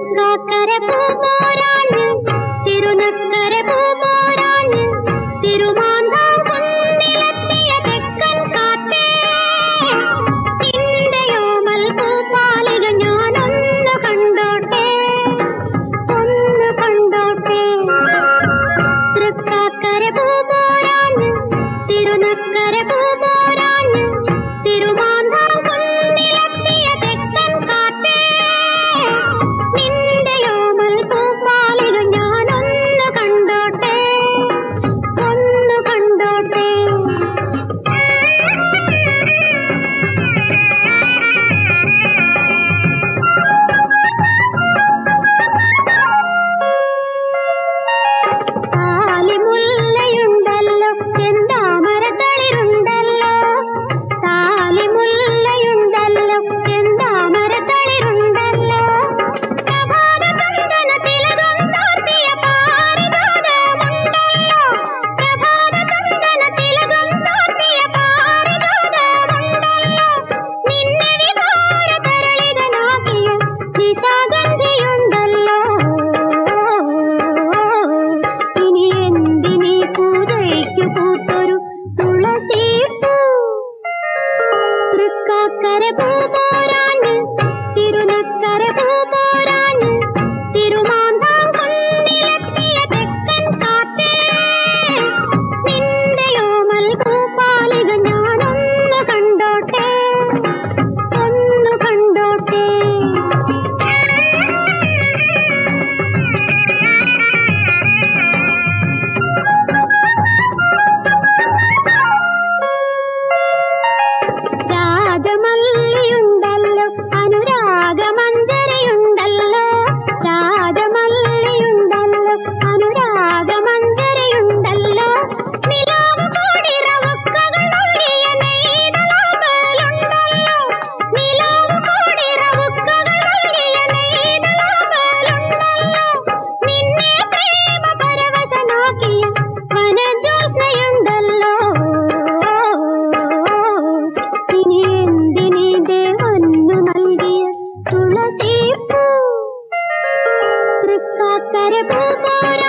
തൃക്കാക്കര പൂപോരാണ് തിരുനക്കര പൂപോരാണ് തിരുമാന്താം കുന്നിലെത്തിയ തെക്കൻ കാറ്റേ നിന്റെയോമൽ പൂപ്പാലിക ഞാനൊന്ന് കണ്ടോട്ടെ ഒന്ന് കണ്ടോട്ടെ തൃക്കാക്കര പൂപോരാണ് തിരുനക്കര പൂപോരാണ് തിരുമാന്താം കുന്നിലെത്തിയ തെക്കൻ കാറ്റേ നിന്റെയോമൽ പൂപ്പാലിക ഞാനൊന്ന് കണ്ടോട്ടെ ഒന്ന് കണ്ടോട്ടെ താലിമുല്ലയുണ്ടല്ലോ ചെന്താമരത്തളിരുണ്ടല്ലോ താലിമുല്ലയുണ്ടല്ലോ ചെന്താമരത്തളിരുണ്ടല്ലോ പ്രഭാതചന്ദന തിലകം ചാർത്തിയ പാരിജാതമുണ്ടല്ലോ പ്രഭാതചന്ദന തിലകം ചാർത്തിയ പാരിജാതമുണ്ടല്ലോ നിന്നെ വികാരതരളിതനാക്കിയ നിശാഗന്ധിയുണ്ടല്ലോ ഇനി എന്തിനീ പൂജയ്ക്കു പൂത്തൊരു തുളസിപ്പൂ തൃക്കാക്കര പൂപോരാണ് തിരുനക്കര പൂപോരാണ് തിരുമാന്താം കുന്നിലെത്തിയ തെക്കൻ കാറ്റേ നിന്റെയോമൽ പൂപ്പാലിക ഞാനൊന്ന് കണ്ടോട്ടെ ഒന്ന് കണ്ടോട്ടെ രാജമല്ലിയുണ്ടല്ലോ അനുരാഗമഞ്ജരിയുണ്ടല്ലോ രാജമല്ലിയുണ്ടല്ലോ അനുരാഗമഞ്ജരിയുണ്ടല്ലോ നിലാവ് കോടി റവുക്കകൾ നൽകിയ നെയ്തലാമ്പലുണ്ടല്ലോ നിലാവ് കോടി റവുക്കകൾ നൽകിയ നെയ്തലാമ്പലുണ്ടല്ലോ നിന്നെ പ്രേമ പരവശനാക്കിയ വനജ്യോത്സ്നയുണ്ടല്ലോ ഇനി എന്തിനീ ദേവന്നു നൽകിയ തുളസിപ്പൂ തൃക്കാക്കര പൂപോരാണ്